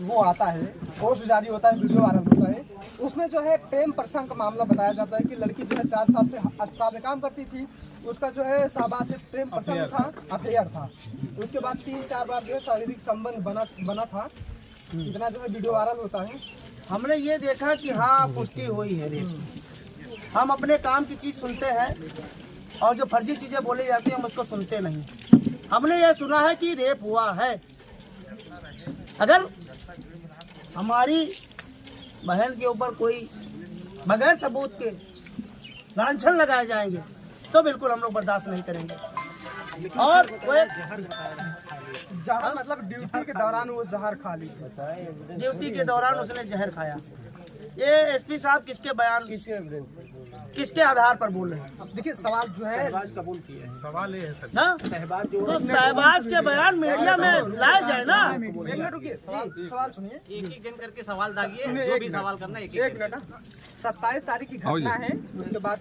वो आता है, पोस्ट जारी होता है, वीडियो वायरल होता है, उसमें जो है प्रेम प्रसंग का मामला बताया जाता है कि लड़की जो है 4 साल से अस्पताल में काम करती थी, उसका जो है शाहबाज से प्रेम प्रसंग था, अफेयर था। उसके बाद 3-4 बार जो है शारीरिक संबंध बना था। इतना जो है वीडियो वायरल होता है। हमने ये देखा कि हाँ पुष्टि हुई है रेप। हम अपने काम की चीज़ सुनते हैं और जो फर्जी चीज़ें बोली जाती हैं हम उसको सुनते नहीं। हमने ये सुना है कि रेप हुआ है। अगर हमारी बहन के ऊपर कोई बगैर सबूत के लांछन लगाए जाएंगे तो बिल्कुल हम लोग बर्दाश्त नहीं करेंगे। और वो जहर मतलब ड्यूटी के दौरान वो जहर खा ली थी। ड्यूटी के दौरान उसने जहर खाया। ये एसपी साहब किसके बयान किसके आधार पर बोल रहे हैं? अब देखिए सवाल जो है कबूल किया है। सवाल ये है ना तो शहबाज के बयान मीडिया में लाए जाए ना। एक मिनट रुकिए, सवाल सुनिए, एक ही दिन करके सवाल दागिए, जो भी सवाल करना एक मिनट। 27 तारीख की घटना है। उसके बाद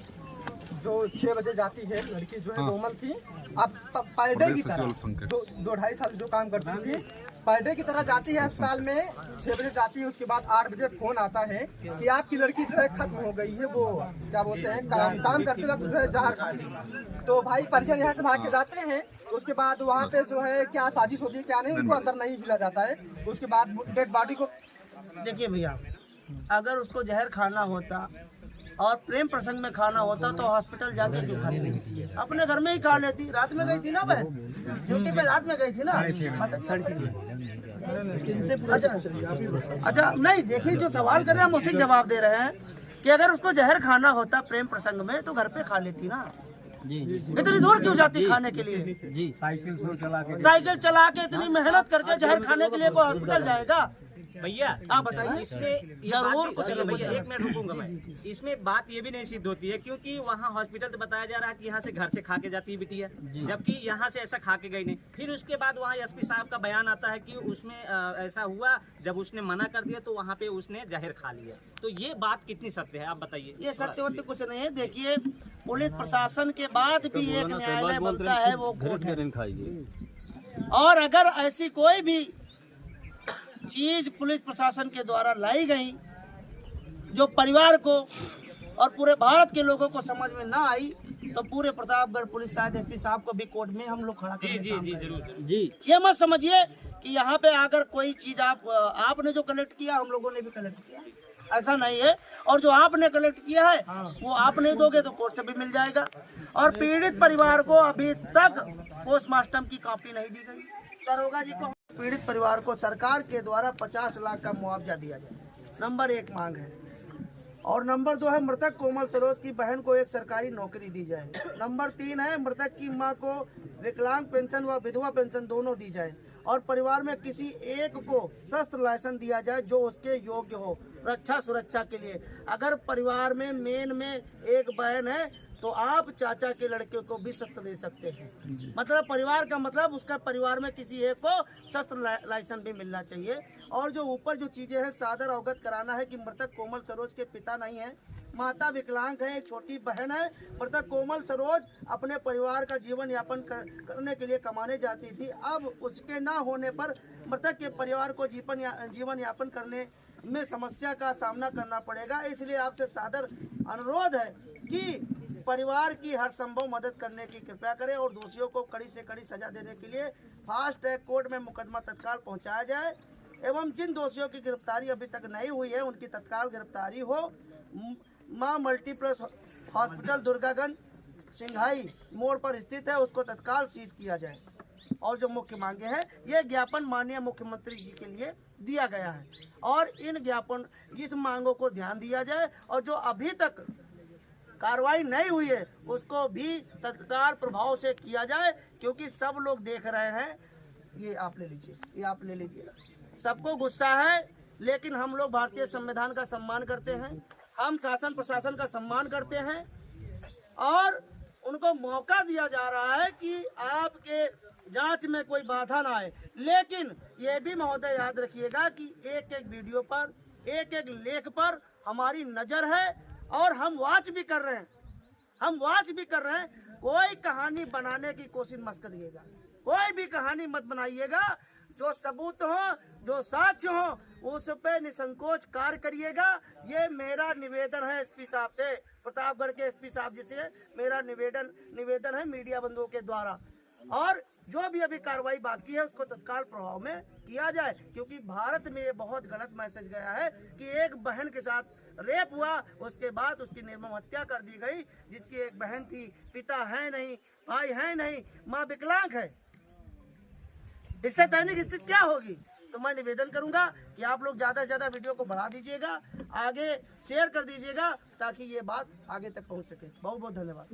जो 6 बजे जाती है लड़की जो है नॉर्मल थी, अब पर डे की तरह 2-2.5 साल जो काम करती थी, पर डे की तरह जाती है अस्पताल में। 6 बजे जाती है, उसके बाद 8 बजे फोन आता है कि आपकी लड़की जो है खत्म हो गई है। वो क्या बोलते हैं, काम करते वक्त जो है जहर खा ली। तो भाई परिजन यहाँ से भाग के जाते हैं। उसके बाद वहाँ पे जो है क्या साजिश होती है क्या नहीं, उनको अंदर नहीं हिला जाता है। उसके बाद डेड बॉडी को देखिए भैया, अगर उसको जहर खाना होता और प्रेम प्रसंग में खाना होता तो हॉस्पिटल जाके क्यों खाती? अपने घर में ही खा लेती। रात में गई थी ना बहन, ड्यूटी पे रात में गई थी ना। अच्छा नहीं, देखिए जो सवाल कर रहे हैं हम उसी जवाब दे रहे हैं कि अगर उसको जहर खाना होता प्रेम प्रसंग में तो घर पे खा लेती ना। इतनी दूर क्यों जाती खाने के लिए? जी साइकिल चला के इतनी मेहनत करके जहर खाने के लिए कोई हॉस्पिटल जाएगा? भैया आप बताइए। इसमें जरूर कुछ चलो भैया, एक मिनट रुकूंगा मैं। इसमें बात ये भी नहीं सिद्ध होती है क्योंकि वहाँ हॉस्पिटल तो बताया जा रहा है कि यहाँ से घर से खा के जाती है बिटिया, जबकि यहाँ से ऐसा खा के गई नहीं। फिर उसके बाद वहाँ एसपी साहब का बयान आता है कि उसमें ऐसा हुआ, जब उसने मना कर दिया तो वहाँ पे उसने जहर खा लिया। तो ये बात कितनी सत्य है आप बताइए। ये सत्य कुछ नहीं है। देखिए पुलिस प्रशासन के बाद भी एक न्यायालय बनता है, वो कोर्ट है। और अगर ऐसी कोई भी चीज पुलिस प्रशासन के द्वारा लाई गई जो परिवार को और पूरे भारत के लोगों को समझ में ना आई तो पूरे प्रतापगढ़ पुलिस शायद एसपी साहब को भी कोर्ट में हम लोग खड़ा करेंगे। जी ये मत समझिए कि यहाँ पे आकर कोई चीज आपने जो कलेक्ट किया हम लोगों ने भी कलेक्ट किया, ऐसा नहीं है। और जो आपने कलेक्ट किया है वो आप नहीं दोगे तो कोर्ट से भी मिल जाएगा। और पीड़ित परिवार को अभी तक पोस्टमार्टम की कॉपी नहीं दी गई। दरोगा जी को पीड़ित परिवार को सरकार के द्वारा 50 लाख का मुआवजा दिया जाए, नंबर 1 मांग है। और नंबर 2 है मृतक कोमल सरोज की बहन को एक सरकारी नौकरी दी जाए। नंबर 3 है मृतक की मां को विकलांग पेंशन व विधवा पेंशन दोनों दी जाए। और परिवार में किसी एक को शस्त्र लाइसेंस दिया जाए जो उसके योग्य हो रक्षा सुरक्षा के लिए। अगर परिवार में मेन में एक बहन है तो आप चाचा के लड़के को भी शस्त्र दे सकते हैं। मतलब परिवार का मतलब उसका परिवार में किसी एक को शस्त्र लाइसेंस भी मिलना चाहिए। और जो ऊपर जो चीजें हैं सादर अवगत कराना है कि मृतक कोमल सरोज के पिता नहीं है, माता विकलांग है, एक छोटी बहन है। मृतक कोमल सरोज अपने परिवार का जीवन यापन करने के लिए कमाने जाती थी। अब उसके ना होने पर मृतक के परिवार को जीवन यापन करने में समस्या का सामना करना पड़ेगा। इसलिए आपसे सादर अनुरोध है कि परिवार की हर संभव मदद करने की कृपया करें और दोषियों को कड़ी से कड़ी सजा देने के लिए फास्ट ट्रैक कोर्ट में मुकदमा तत्काल पहुंचाया जाए। एवं जिन दोषियों की गिरफ्तारी अभी तक नहीं हुई है उनकी तत्काल गिरफ्तारी हो। मां मल्टीप्लेक्स हॉस्पिटल दुर्गागंज सिंघाई मोड़ पर स्थित है, उसको तत्काल सीज किया जाए। और जो मुख्य मांगे हैं ये ज्ञापन माननीय मुख्यमंत्री जी के लिए दिया गया है और इस मांगों को ध्यान दिया जाए। और जो अभी तक कार्रवाई नहीं हुई है उसको भी तत्काल प्रभाव से किया जाए, क्योंकि सब लोग देख रहे हैं। ये आप ले लीजिए, ये आप ले लीजिए। सबको गुस्सा है, लेकिन हम लोग भारतीय संविधान का सम्मान करते हैं, हम शासन प्रशासन का सम्मान करते हैं और उनको मौका दिया जा रहा है कि आपके जांच में कोई बाधा ना आए। लेकिन ये भी महोदय याद रखिएगा कि एक एक वीडियो पर, एक एक लेख पर हमारी नजर है और हम वॉच भी कर रहे हैं। कोई कहानी बनाने की कोशिश मत करिएगा, कोई भी कहानी मत बनाइएगा। जो सबूत हो जो साक्ष्य हो उस पे निसंकोच कार्य करिएगा। ये मेरा निवेदन है एसपी साहब से, प्रतापगढ़ के एसपी साहब जी से मेरा निवेदन है मीडिया बंधुओं के द्वारा। और जो भी अभी कार्रवाई बाकी है उसको तत्काल प्रभाव में किया जाए, क्योंकि भारत में ये बहुत गलत मैसेज गया है कि एक बहन के साथ रेप हुआ, उसके बाद उसकी निर्मम हत्या कर दी गई, जिसकी एक बहन थी, पिता है नहीं, भाई है नहीं, माँ विकलांग है। इससे दैनिक स्थिति क्या होगी? तो मैं निवेदन करूंगा कि आप लोग ज्यादा से ज्यादा वीडियो को बढ़ा दीजिएगा, आगे शेयर कर दीजिएगा, ताकि ये बात आगे तक पहुंच सके। बहुत बहुत धन्यवाद।